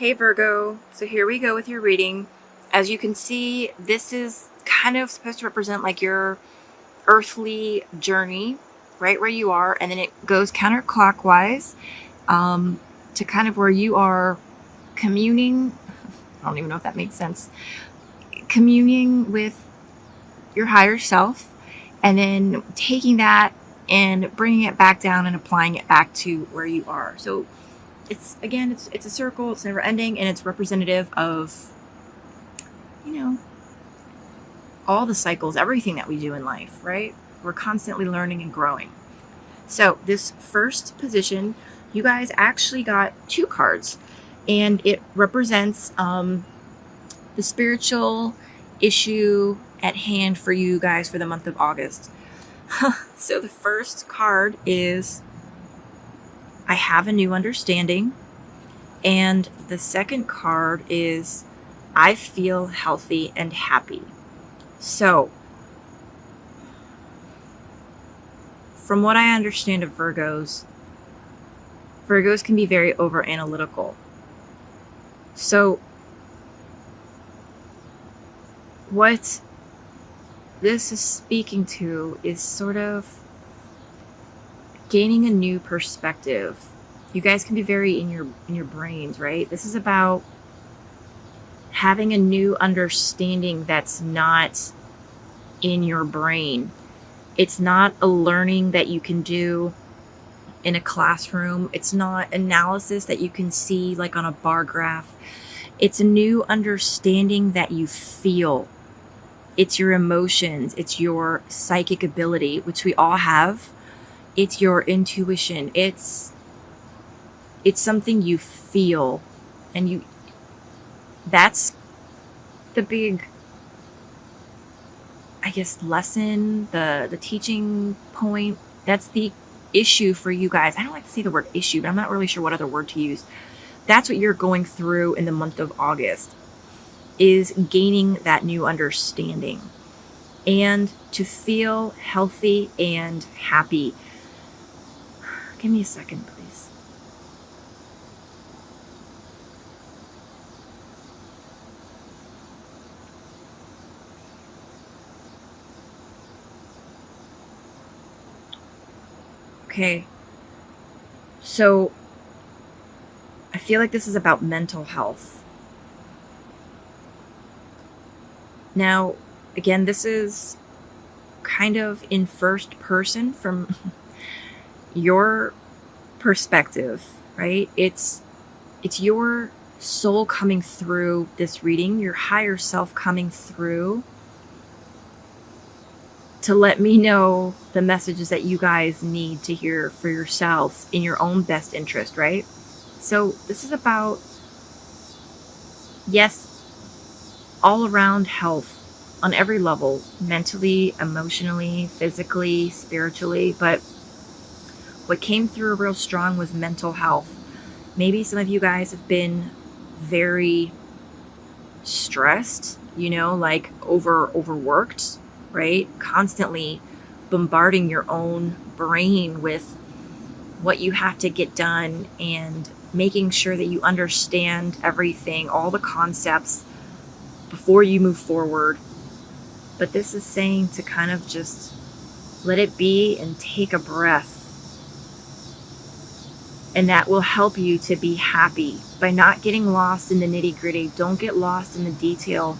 Hey Virgo, so here we go with your reading. As you can see, this is kind of supposed to represent like your earthly journey, right where you are, and then it goes counterclockwise to kind of where you are communing. I don't even know if that makes sense. Communing with your higher self, and then taking that and bringing it back down and applying it back to where you are. So it's a circle, it's never ending, and it's representative of, you know, all the cycles, everything that we do in life, right? We're constantly learning and growing. So this first position, you guys actually got two cards, and it represents the spiritual issue at hand for you guys for the month of August. So the first card is I have a new understanding. And the second card is I feel healthy and happy. So, from what I understand of Virgos can be very over analytical. So, what this is speaking to is sort of gaining a new perspective. You guys can be very in your brains, right? This is about having a new understanding that's not in your brain. It's not a learning that you can do in a classroom. It's not analysis that you can see like on a bar graph. It's a new understanding that you feel. It's your emotions. It's your psychic ability, which we all have. It's your intuition. It's something you feel, and that's the big, I guess, lesson, the teaching point. That's the issue for you guys. I don't like to say the word issue, but I'm not really sure what other word to use. That's what you're going through in the month of August, is gaining that new understanding and to feel healthy and happy. Give me a second, please. Okay, so I feel like this is about mental health. Now, again, this is kind of in first person from your perspective, right? It's your soul coming through this reading, your higher self coming through to let me know the messages that you guys need to hear for yourselves in your own best interest, right? So this is about, yes, all around health on every level, mentally, emotionally, physically, spiritually. But what came through real strong was mental health. Maybe some of you guys have been very stressed, like overworked, right? Constantly bombarding your own brain with what you have to get done and making sure that you understand everything, all the concepts before you move forward. But this is saying to kind of just let it be and take a breath. And that will help you to be happy by not getting lost in the nitty-gritty. Don't get lost in the detail,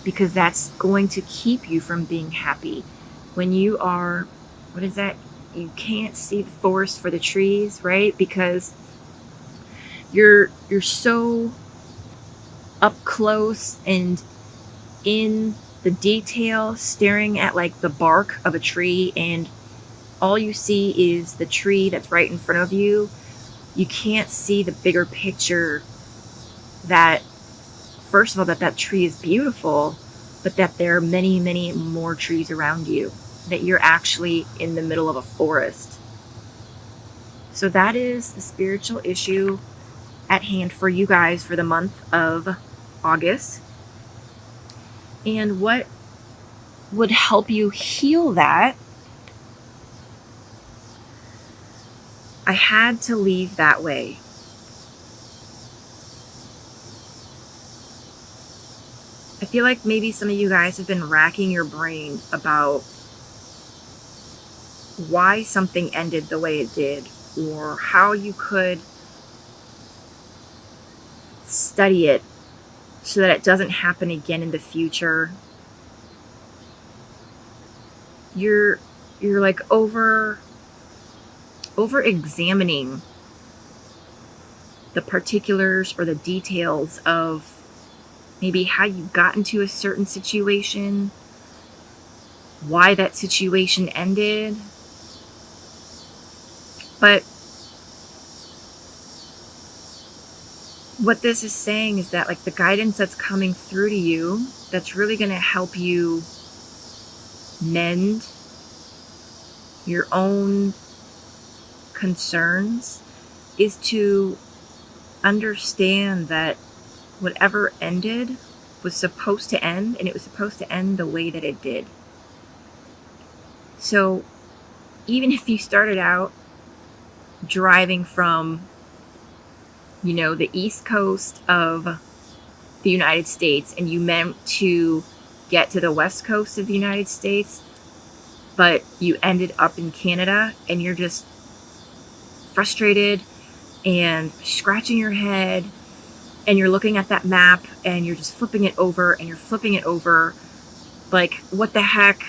because that's going to keep you from being happy. When you are, what is that? You can't see the forest for the trees, right? Because you're so up close and in the detail, staring at like the bark of a tree, and all you see is the tree that's right in front of you. You can't see the bigger picture, that first of all, that tree is beautiful, but that there are many, many more trees around you, that you're actually in the middle of a forest. So that is the spiritual issue at hand for you guys for the month of August. And what would help you heal that? I had to leave that way. I feel like maybe some of you guys have been racking your brain about why something ended the way it did, or how you could study it so that it doesn't happen again in the future. You're like over examining the particulars or the details of maybe how you got into a certain situation, why that situation ended. But what this is saying is that, like, the guidance that's coming through to you, that's really going to help you mend your own concerns, is to understand that whatever ended was supposed to end, and it was supposed to end the way that it did. So even if you started out driving from, the East Coast of the United States, and you meant to get to the West Coast of the United States, but you ended up in Canada, and you're just frustrated and scratching your head, and you're looking at that map, and you're just flipping it over, and you're flipping it over, like, what the heck?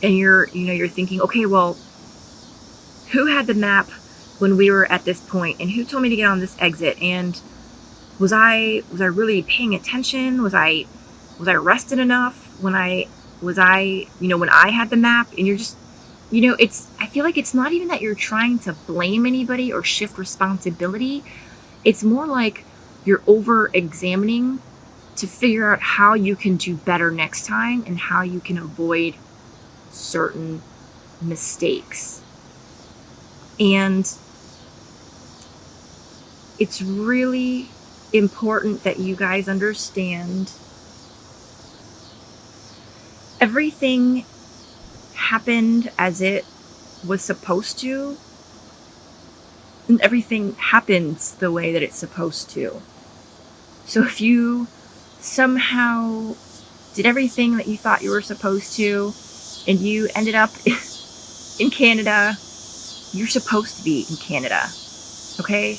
And you're thinking, okay, well, who had the map when we were at this point, and who told me to get on this exit, and was I really paying attention? Was I rested enough when I had the map? And you're just, I feel like it's not even that you're trying to blame anybody or shift responsibility. It's more like you're over examining to figure out how you can do better next time and how you can avoid certain mistakes. And it's really important that you guys understand everything happened as it was supposed to, and everything happens the way that it's supposed to. So if you somehow did everything that you thought you were supposed to, and you ended up in Canada, you're supposed to be in Canada, okay?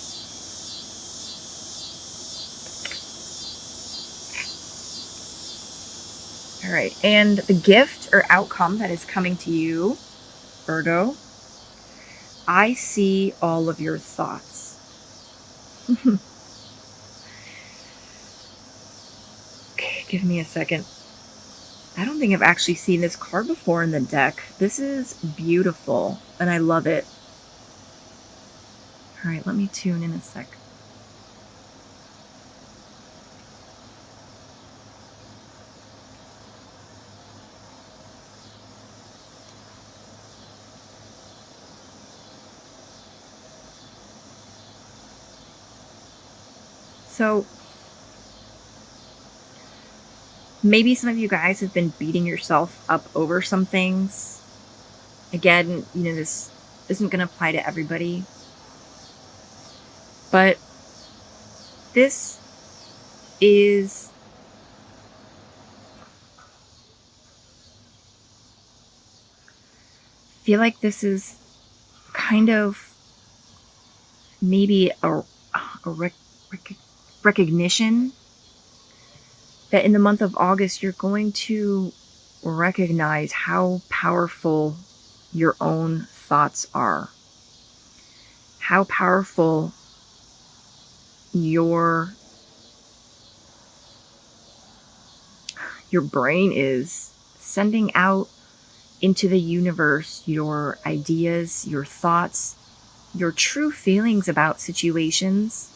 All right, and the gift or outcome that is coming to you, Virgo, I see all of your thoughts. Okay, give me a second. I don't think I've actually seen this card before in the deck. This is beautiful, and I love it. All right, let me tune in a sec. So maybe some of you guys have been beating yourself up over some things. Again, this isn't going to apply to everybody. But this is I feel like this is kind of maybe a recognition that in the month of August, you're going to recognize how powerful your own thoughts are, how powerful your brain is, sending out into the universe your ideas, your thoughts, your true feelings about situations.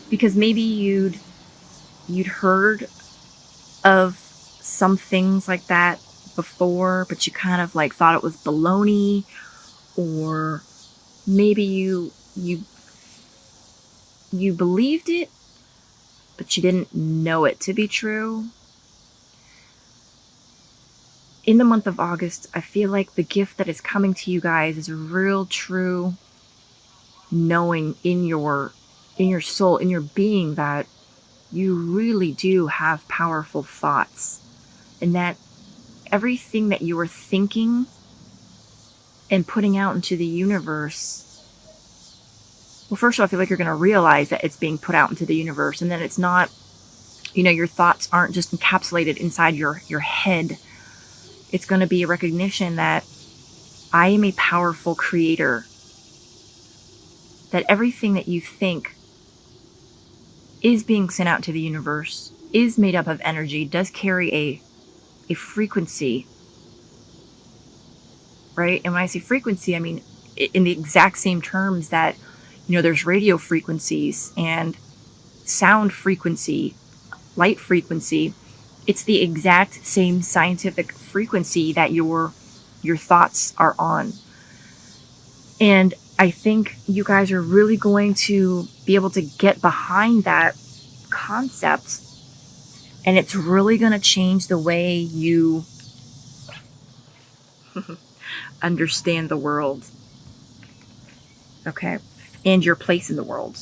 Because maybe you'd heard of some things like that before, but you kind of like thought it was baloney, or maybe you believed it, but you didn't know it to be true. In the month of August, I feel like the gift that is coming to you guys is a real, true knowing in your in your soul, in your being, that you really do have powerful thoughts, and that everything that you are thinking and putting out into the universe, well, first of all, I feel like you're going to realize that it's being put out into the universe, and then it's not, your thoughts aren't just encapsulated inside your head. It's going to be a recognition that I am a powerful creator, that everything that you think is being sent out to the universe, is made up of energy, does carry a frequency, right? And when I say frequency, I mean in the exact same terms that, there's radio frequencies and sound frequency, light frequency. It's the exact same scientific frequency that your thoughts are on. And I think you guys are really going to be able to get behind that concept, and it's really going to change the way you understand the world. Okay? And your place in the world.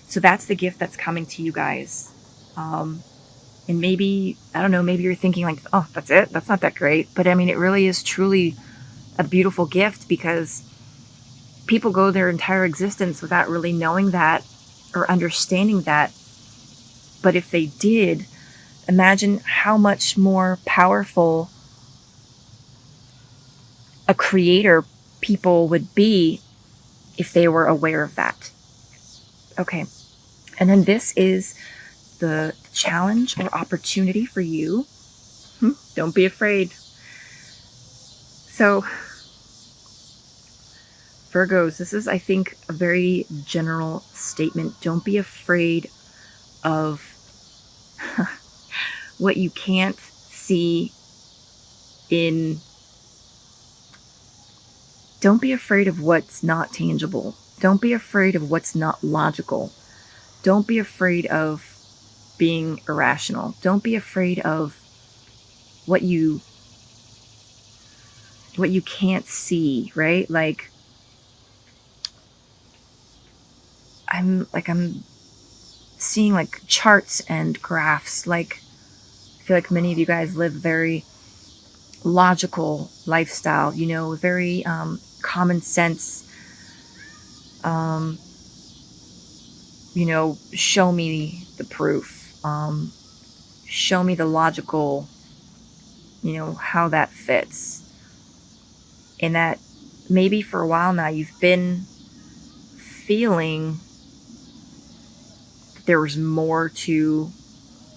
So that's the gift that's coming to you guys. And maybe, I don't know, maybe you're thinking like, oh, that's it? That's not that great. But I mean, it really is truly a beautiful gift, because people go their entire existence without really knowing that or understanding that. But if they did, imagine how much more powerful a creator people would be if they were aware of that. Okay. And then this is the challenge or opportunity for you. Don't be afraid. So, Virgos, this is, I think, a very general statement. Don't be afraid of what you can't see in. Don't be afraid of what's not tangible. Don't be afraid of what's not logical. Don't be afraid of being irrational. Don't be afraid of what you can't see, right? Like, I'm seeing like charts and graphs. Like, I feel like many of you guys live a very logical lifestyle, very common sense, show me the proof, show me the logical, how that fits. And that maybe for a while now you've been feeling that there was more to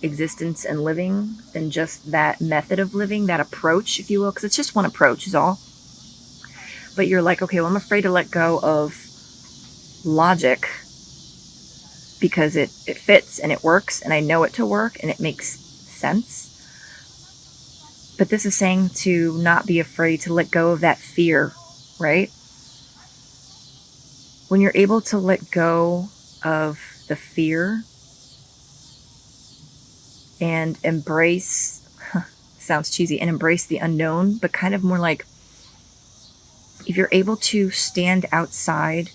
existence and living than just that method of living, that approach, if you will, because it's just one approach is all. But you're like, okay, well, I'm afraid to let go of logic because it fits and it works and I know it to work and it makes sense. But this is saying to not be afraid to let go of that fear, right? When you're able to let go of the fear and embrace, sounds cheesy, and embrace the unknown, but kind of more like, if you're able to stand outside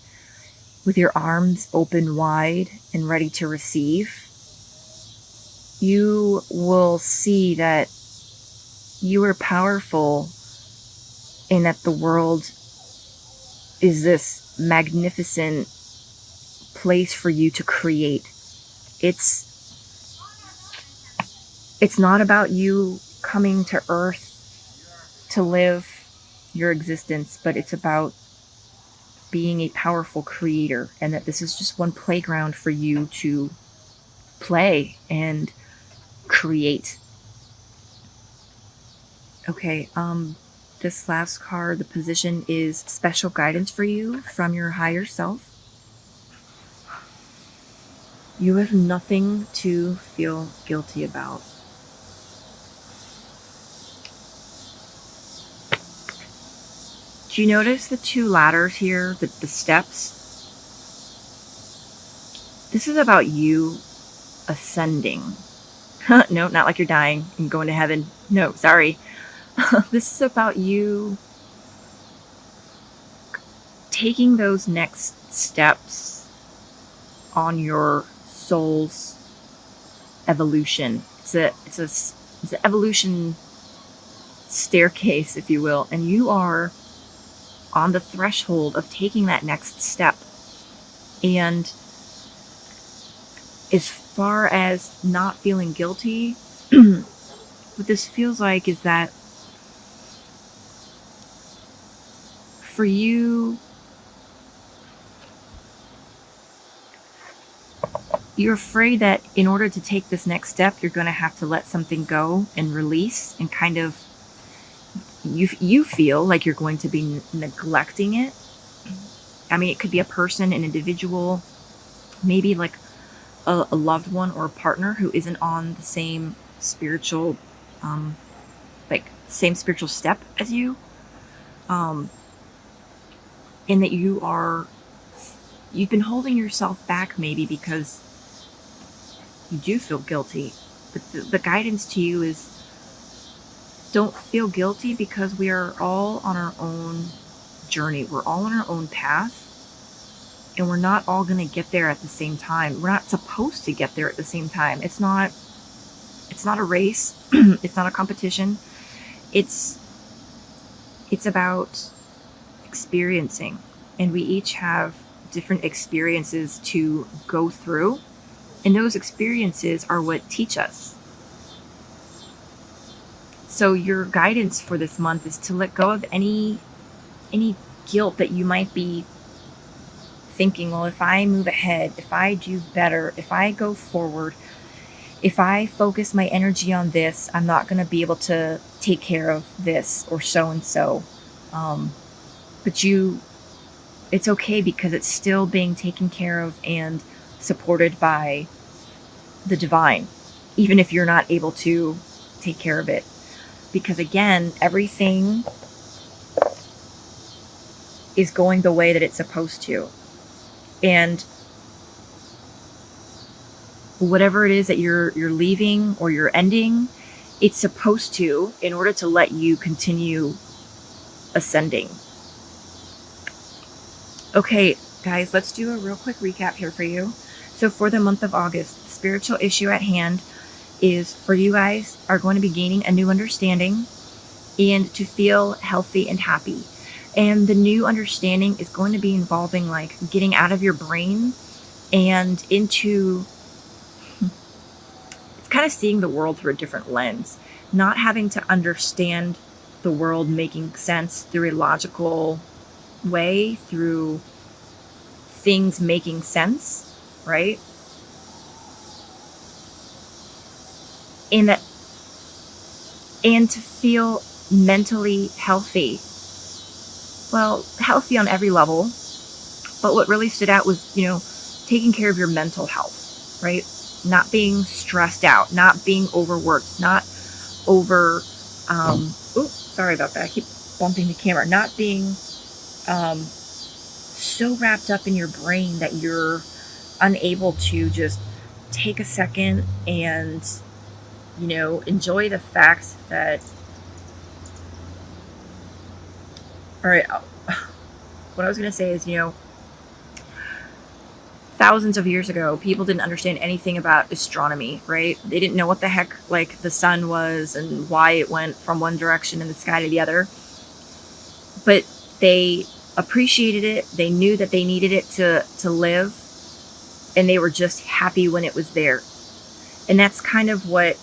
with your arms open wide and ready to receive, you will see that you are powerful and that the world is this magnificent place for you to create. It's not about you coming to Earth to live your existence, but it's about being a powerful creator, and that this is just one playground for you to play and create. Okay, this last card, the position is special guidance for you from your higher self. You have nothing to feel guilty about. Do you notice the two ladders here, the steps? This is about you ascending. No, not like you're dying and going to heaven. No, sorry. This is about you taking those next steps on your soul's evolution. It's an evolution staircase, if you will, and you are on the threshold of taking that next step. And as far as not feeling guilty, what this feels like is that for you, you're afraid that in order to take this next step, you're going to have to let something go and release, and kind of you feel like you're going to be neglecting it. I mean, it could be a person, an individual, maybe like a loved one or a partner who isn't on the same spiritual, same spiritual step as you. And that you've been holding yourself back maybe because you do feel guilty. But the guidance to you is, don't feel guilty, because we are all on our own journey. We're all on our own path, and we're not all going to get there at the same time. We're not supposed to get there at the same time. It's not a race. It's not a competition. It's about experiencing, and we each have different experiences to go through, and those experiences are what teach us. So your guidance for this month is to let go of any guilt that you might be thinking, well, if I move ahead, if I do better, if I go forward, if I focus my energy on this, I'm not going to be able to take care of this or so and so. But it's okay, because it's still being taken care of and supported by the divine, even if you're not able to take care of it. Because again, everything is going the way that it's supposed to. And whatever it is that you're leaving or you're ending, it's supposed to, in order to let you continue ascending. Okay, guys, let's do a real quick recap here for you. So for the month of August, the spiritual issue at hand is, for you guys are going to be gaining a new understanding and to feel healthy and happy. And the new understanding is going to be involving like getting out of your brain and into, it's kind of seeing the world through a different lens, not having to understand the world making sense through a logical way, through things making sense, right? And to feel mentally healthy. Well, healthy on every level, but what really stood out was, taking care of your mental health, right? Not being stressed out, not being overworked, not sorry about that. I keep bumping the camera. Not being so wrapped up in your brain that you're unable to just take a second and, enjoy the fact that, all right, what I was going to say is, thousands of years ago, people didn't understand anything about astronomy, right? They didn't know what the heck, like, the sun was and why it went from one direction in the sky to the other. But they appreciated it. They knew that they needed it to live. And they were just happy when it was there. And that's kind of what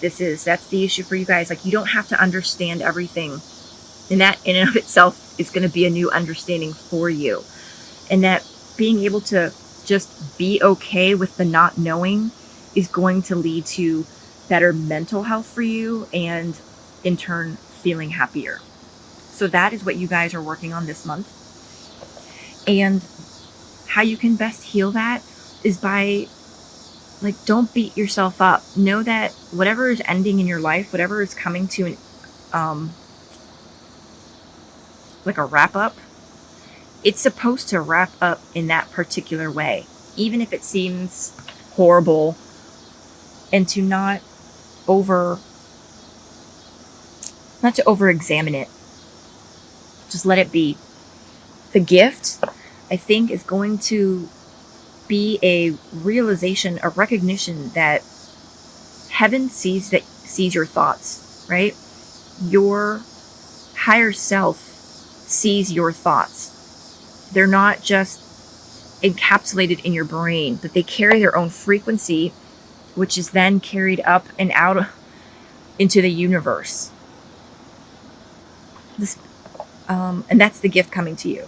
this is. That's the issue for you guys. Like, you don't have to understand everything. And that in and of itself is going to be a new understanding for you. And that being able to just be okay with the not knowing is going to lead to better mental health for you, and in turn feeling happier. So that is what you guys are working on this month. And how you can best heal that is by, don't beat yourself up. Know that whatever is ending in your life, whatever is coming to a wrap up, it's supposed to wrap up in that particular way, even if it seems horrible, and to not to over-examine it. Just let it be. The gift, I think, is going to be a realization, a recognition that heaven sees your thoughts, right? Your higher self sees your thoughts. They're not just encapsulated in your brain, that they carry their own frequency, which is then carried up and out into the universe. And that's the gift coming to you.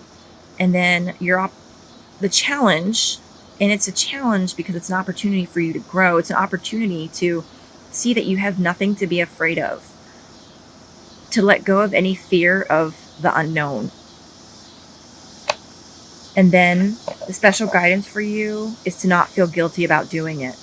And then the challenge, and it's a challenge because it's an opportunity for you to grow. It's an opportunity to see that you have nothing to be afraid of, to let go of any fear of the unknown. And then the special guidance for you is to not feel guilty about doing it.